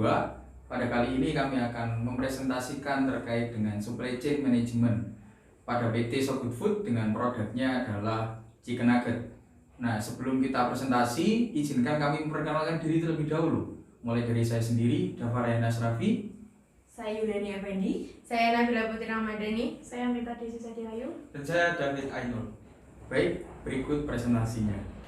kedua. Pada kali ini kami akan mempresentasikan terkait dengan supply chain management pada PT So Good Food dengan produknya adalah chicken nugget. Nah, sebelum kita presentasi, izinkan kami memperkenalkan diri terlebih dahulu. Mulai dari saya sendiri, Dava Rayana Asrafi. Saya Yudhani Effendi. Saya Nabila Putri Ramadhani. Saya Mita Desi Sadiayu. Dan saya David Ainul. Baik, berikut presentasinya.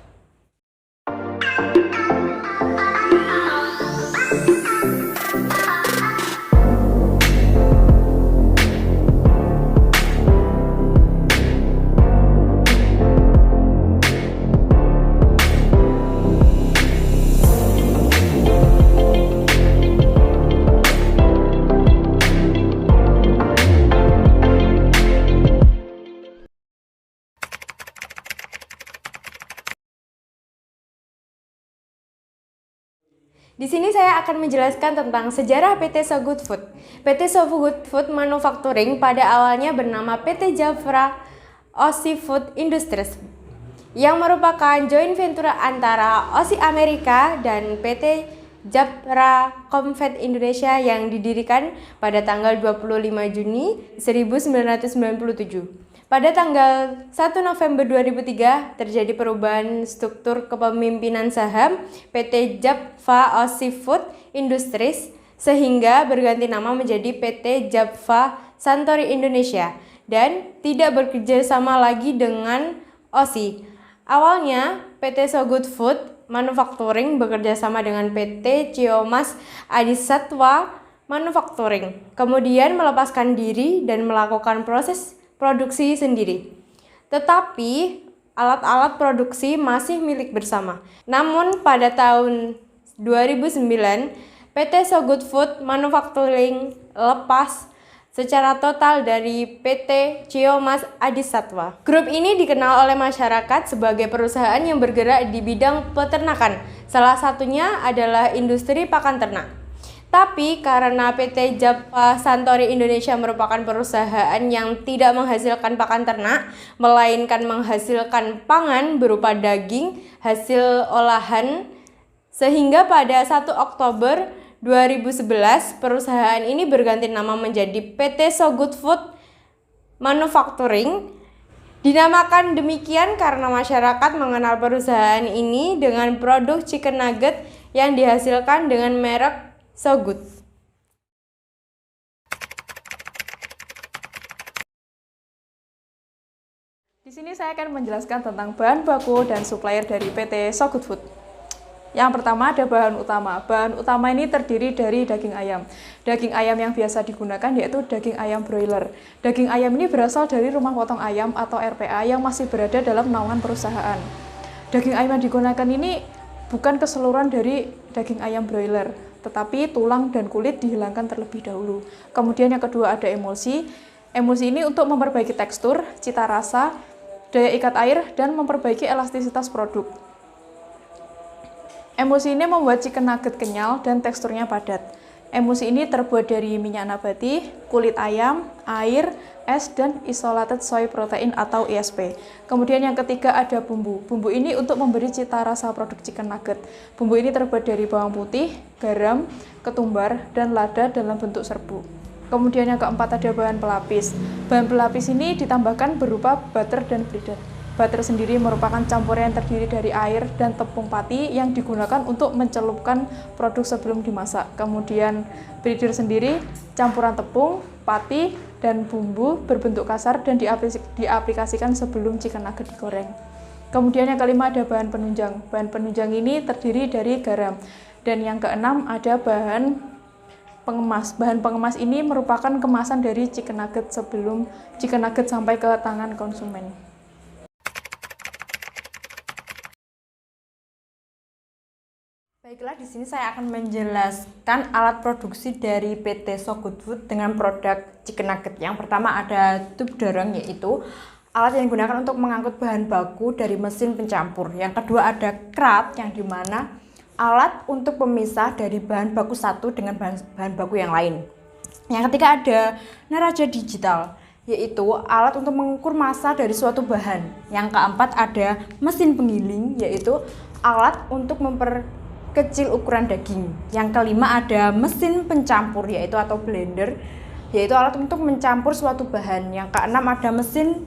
Di sini saya akan menjelaskan tentang sejarah PT So Good Food. PT So Good Food Manufacturing pada awalnya bernama PT Jafra Aussie Food Industries yang merupakan joint venture antara Aussie Amerika dan PT Jafra Comfort Indonesia yang didirikan pada tanggal 25 Juni 1997. Pada tanggal 1 November 2003 terjadi perubahan struktur kepemimpinan saham PT Jafra Aussie Food Industries sehingga berganti nama menjadi PT Jafra Santori Indonesia dan tidak bekerja sama lagi dengan Aussie. Awalnya PT So Good Food Manufacturing bekerja sama dengan PT Ciomas Adisatwa Manufacturing, kemudian melepaskan diri dan melakukan proses produksi sendiri. Tetapi alat-alat produksi masih milik bersama. Namun pada tahun 2009 PT So Good Food Manufacturing lepas secara total dari PT Ciomas Adisatwa. Grup ini dikenal oleh masyarakat sebagai perusahaan yang bergerak di bidang peternakan. Salah satunya adalah industri pakan ternak. Tapi karena PT Jafra Santori Indonesia merupakan perusahaan yang tidak menghasilkan pakan ternak, melainkan menghasilkan pangan berupa daging hasil olahan, sehingga pada 1 Oktober 2011 perusahaan ini berganti nama menjadi PT So Good Food Manufacturing. Dinamakan demikian karena masyarakat mengenal perusahaan ini dengan produk chicken nugget yang dihasilkan dengan merek So Good. Di sini saya akan menjelaskan tentang bahan baku dan supplier dari PT So Good Food. Yang pertama ada bahan utama. Bahan utama ini terdiri dari daging ayam. Daging ayam yang biasa digunakan yaitu daging ayam broiler. Daging ayam ini berasal dari rumah potong ayam atau RPA yang masih berada dalam naungan perusahaan. Daging ayam yang digunakan ini bukan keseluruhan dari daging ayam broiler, tetapi tulang dan kulit dihilangkan terlebih dahulu. Kemudian yang kedua ada emulsi. Emulsi ini untuk memperbaiki tekstur, cita rasa, daya ikat air, dan memperbaiki elastisitas produk. Emulsi ini membuat chicken nugget kenyal dan teksturnya padat. Emulsi ini terbuat dari minyak nabati, kulit ayam, air, es, dan isolated soy protein atau ISP. Kemudian yang ketiga ada bumbu. Bumbu ini untuk memberi cita rasa produk chicken nugget. Bumbu ini terbuat dari bawang putih, garam, ketumbar, dan lada dalam bentuk serbuk. Kemudian yang keempat ada bahan pelapis. Bahan pelapis ini ditambahkan berupa butter dan bleeder. Butter sendiri merupakan campuran yang terdiri dari air dan tepung pati yang digunakan untuk mencelupkan produk sebelum dimasak. Kemudian bleeder sendiri campuran tepung, pati, dan bumbu berbentuk kasar dan diaplikasikan sebelum chicken nugget digoreng. Kemudian yang kelima ada bahan penunjang. Bahan penunjang ini terdiri dari garam. Dan yang keenam ada bahan pengemas. Bahan pengemas ini merupakan kemasan dari chicken nugget sebelum chicken nugget sampai ke tangan konsumen. Baiklah, di sini saya akan menjelaskan alat produksi dari PT So Good Food dengan produk chicken nugget. Yang pertama ada tube dorong, yaitu alat yang digunakan untuk mengangkut bahan baku dari mesin pencampur. Yang kedua ada cart, yang dimana alat untuk pemisah dari bahan baku satu dengan bahan baku yang lain. Yang ketiga ada neraca digital, yaitu alat untuk mengukur massa dari suatu bahan. Yang keempat ada mesin penggiling, yaitu alat untuk kecil ukuran daging. Yang kelima ada mesin pencampur yaitu atau blender, yaitu alat untuk mencampur suatu bahan. Yang keenam ada mesin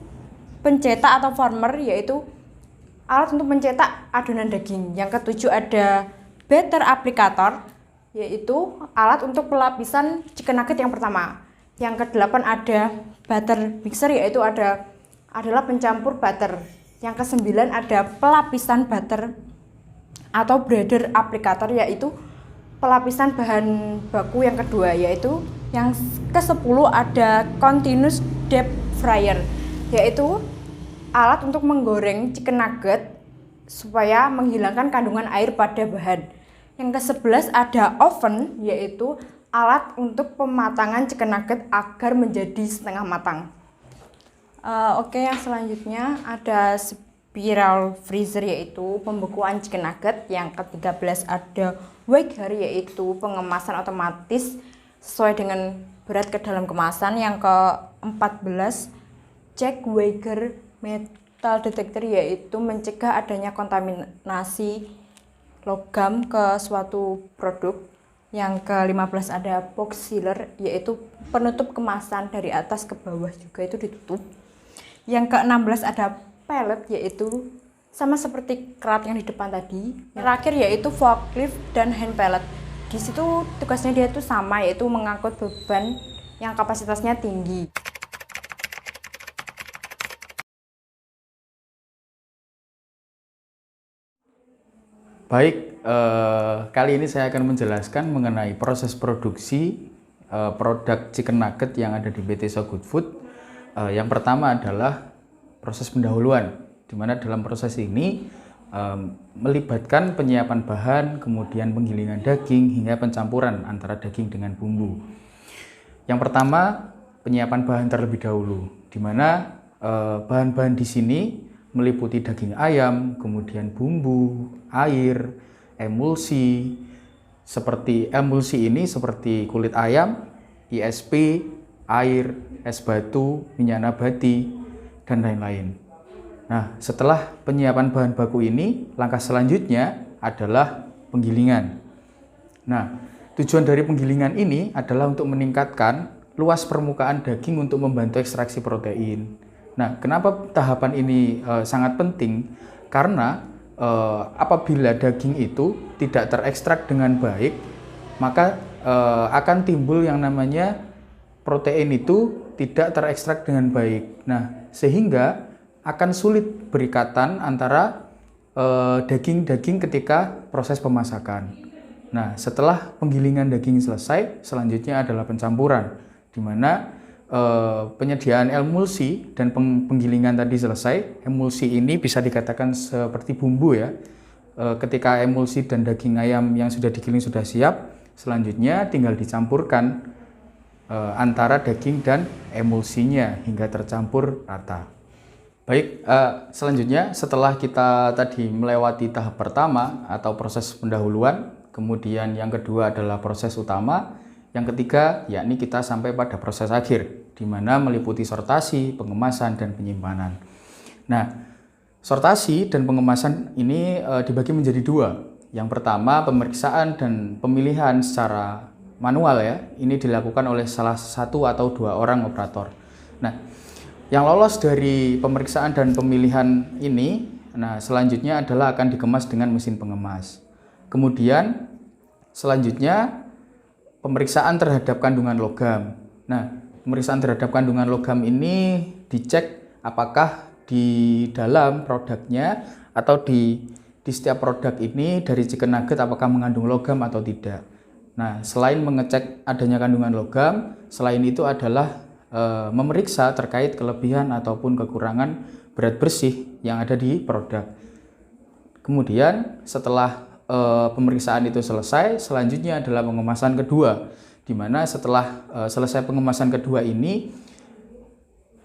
pencetak atau former, yaitu alat untuk mencetak adonan daging. Yang ketujuh ada batter applicator, yaitu alat untuk pelapisan chicken nugget yang pertama. Yang kedelapan ada butter mixer, yaitu adalah pencampur butter. Yang kesembilan ada pelapisan butter atau breader applicator, yaitu pelapisan bahan baku yang kedua. Yaitu yang ke-10 ada continuous depth fryer, yaitu alat untuk menggoreng chicken nugget supaya menghilangkan kandungan air pada bahan. Yang ke-11 ada oven, yaitu alat untuk pematangan chicken nugget agar menjadi setengah matang. Oke, yang selanjutnya ada spiral freezer, yaitu pembekuan chicken nugget. Yang ke-13 ada Wager, yaitu pengemasan otomatis sesuai dengan berat ke dalam kemasan. Yang ke-14 Check Wager metal detector, yaitu mencegah adanya kontaminasi logam ke suatu produk. Yang ke-15 ada box sealer, yaitu penutup kemasan dari atas ke bawah juga itu ditutup. Yang ke-16 ada pallet, yaitu sama seperti kerat yang di depan tadi. Yang terakhir yaitu forklift dan hand pallet. Di situ tugasnya dia itu sama, yaitu mengangkut beban yang kapasitasnya tinggi. Baik, kali ini saya akan menjelaskan mengenai proses produksi produk chicken nugget yang ada di PT So Good Food. Yang pertama adalah proses pendahuluan, di mana dalam proses ini melibatkan penyiapan bahan, kemudian penggilingan daging, hingga pencampuran antara daging dengan bumbu. Yang pertama, penyiapan bahan terlebih dahulu, di mana bahan-bahan di sini meliputi daging ayam, kemudian bumbu, air, emulsi. Seperti emulsi ini seperti kulit ayam, ISP, air, es batu, minyak nabati, dan lain-lain. Nah, setelah penyiapan bahan baku ini, langkah selanjutnya adalah penggilingan. Nah, tujuan dari penggilingan ini adalah untuk meningkatkan luas permukaan daging untuk membantu ekstraksi protein. Nah, kenapa tahapan ini sangat penting? Karena apabila daging itu tidak terekstrak dengan baik, maka akan timbul yang namanya protein itu tidak terekstrak dengan baik. Nah, sehingga akan sulit berikatan antara daging-daging ketika proses pemasakan. Nah, setelah penggilingan daging selesai, selanjutnya adalah pencampuran, di mana penyediaan emulsi dan penggilingan tadi selesai. Emulsi ini bisa dikatakan seperti bumbu ya. Ketika emulsi dan daging ayam yang sudah digiling sudah siap, selanjutnya tinggal dicampurkan antara daging dan emulsinya hingga tercampur rata. Baik, selanjutnya setelah kita tadi melewati tahap pertama atau proses pendahuluan, kemudian yang kedua adalah proses utama, yang ketiga yakni kita sampai pada proses akhir, di mana meliputi sortasi, pengemasan, dan penyimpanan. Nah, sortasi dan pengemasan ini dibagi menjadi dua. Yang pertama, pemeriksaan dan pemilihan secara manual ya. Ini dilakukan oleh salah satu atau dua orang operator. Nah, yang lolos dari pemeriksaan dan pemilihan ini, nah selanjutnya adalah akan dikemas dengan mesin pengemas. Kemudian selanjutnya pemeriksaan terhadap kandungan logam. Nah, pemeriksaan terhadap kandungan logam ini dicek apakah di dalam produknya atau di setiap produk ini dari chicken nugget apakah mengandung logam atau tidak. Nah, selain mengecek adanya kandungan logam, selain itu adalah memeriksa terkait kelebihan ataupun kekurangan berat bersih yang ada di produk. Kemudian setelah pemeriksaan itu selesai, selanjutnya adalah pengemasan kedua, di mana setelah selesai pengemasan kedua ini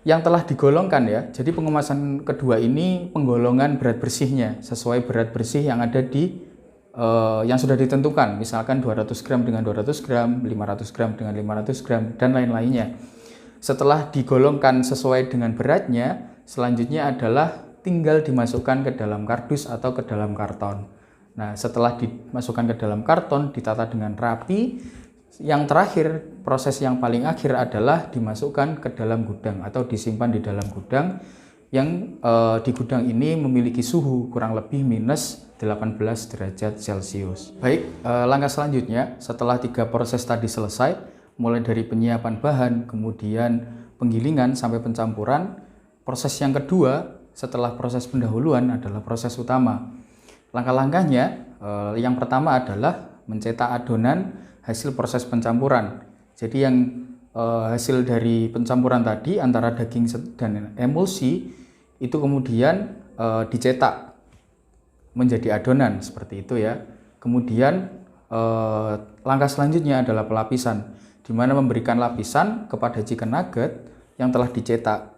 yang telah digolongkan ya. Jadi pengemasan kedua ini penggolongan berat bersihnya sesuai berat bersih yang ada di yang sudah ditentukan, misalkan 200 gram dengan 200 gram, 500 gram dengan 500 gram, dan lain-lainnya. Setelah digolongkan sesuai dengan beratnya, selanjutnya adalah tinggal dimasukkan ke dalam kardus atau ke dalam karton. Nah, setelah dimasukkan ke dalam karton, ditata dengan rapi, yang terakhir, proses yang paling akhir adalah dimasukkan ke dalam gudang atau disimpan di dalam gudang yang di gudang ini memiliki suhu kurang lebih minus 18 derajat Celcius. Baik, langkah selanjutnya setelah 3 proses tadi selesai, mulai dari penyiapan bahan, kemudian penggilingan sampai pencampuran, proses yang kedua setelah proses pendahuluan adalah proses utama. Langkah-langkahnya, yang pertama adalah mencetak adonan hasil proses pencampuran. Jadi yang hasil dari pencampuran tadi antara daging dan emulsi itu kemudian dicetak menjadi adonan seperti itu ya. Kemudian langkah selanjutnya adalah pelapisan, di mana memberikan lapisan kepada chicken nugget yang telah dicetak,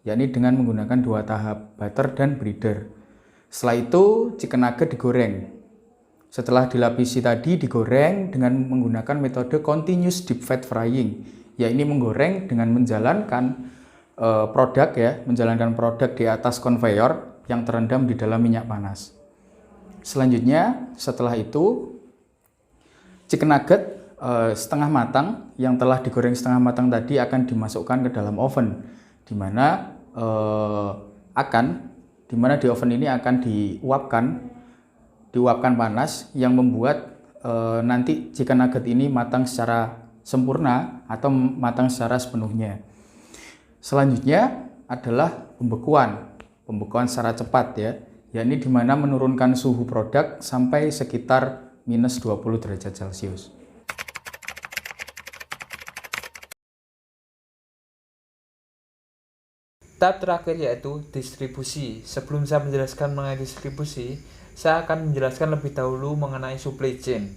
yakni dengan menggunakan 2 tahap, butter dan breeder. Setelah itu chicken nugget digoreng. Setelah dilapisi tadi digoreng dengan menggunakan metode continuous deep fat frying, yakni menggoreng dengan menjalankan menjalankan produk di atas konveyor yang terendam di dalam minyak panas. Selanjutnya, setelah itu chicken nugget setengah matang yang telah digoreng setengah matang tadi akan dimasukkan ke dalam oven, di mana di oven ini akan diuapkan panas yang membuat nanti chicken nugget ini matang secara sempurna atau matang secara sepenuhnya. Selanjutnya adalah pembekuan secara cepat ya, yakni di mana menurunkan suhu produk sampai sekitar minus 20 derajat Celcius. Tahap terakhir yaitu distribusi. Sebelum saya menjelaskan mengenai distribusi, saya akan menjelaskan lebih dahulu mengenai supply chain.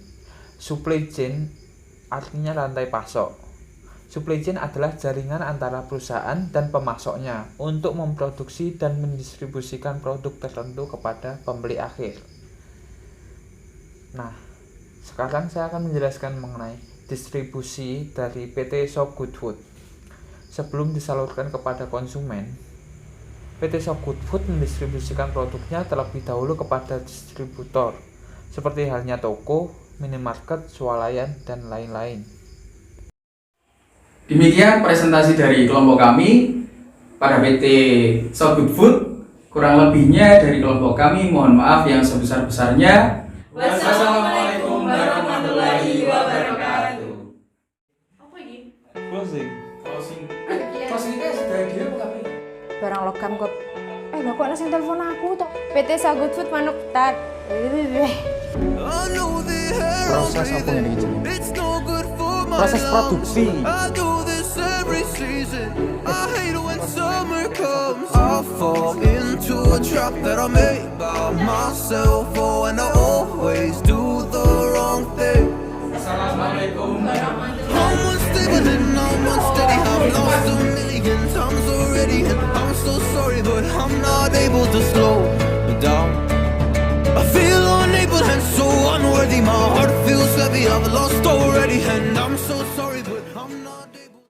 Supply chain artinya rantai pasok. Supply chain adalah jaringan antara perusahaan dan pemasoknya untuk memproduksi dan mendistribusikan produk tertentu kepada pembeli akhir. Nah, sekarang saya akan menjelaskan mengenai distribusi dari PT So Good Food. Sebelum disalurkan kepada konsumen, PT So Good Food mendistribusikan produknya terlebih dahulu kepada distributor, seperti halnya toko, minimarket, swalayan, dan lain-lain. Demikian presentasi dari kelompok kami pada PT So Good Food. Kurang lebihnya dari kelompok kami mohon maaf yang sebesar-besarnya. Wassalamualaikum warahmatullahi wabarakatuh. Apa ini? Closing. Closing itu sudah dia apa? Barang logam kok. Lah kok nasi telepon aku toh. PT So Good Food manuk tar. Proses apa yang diizinin? Proses produksi. I fall into a trap that I made by myself. Oh, and I always do the wrong thing. Assalamualaikum. I'm unstable and I'm unstable.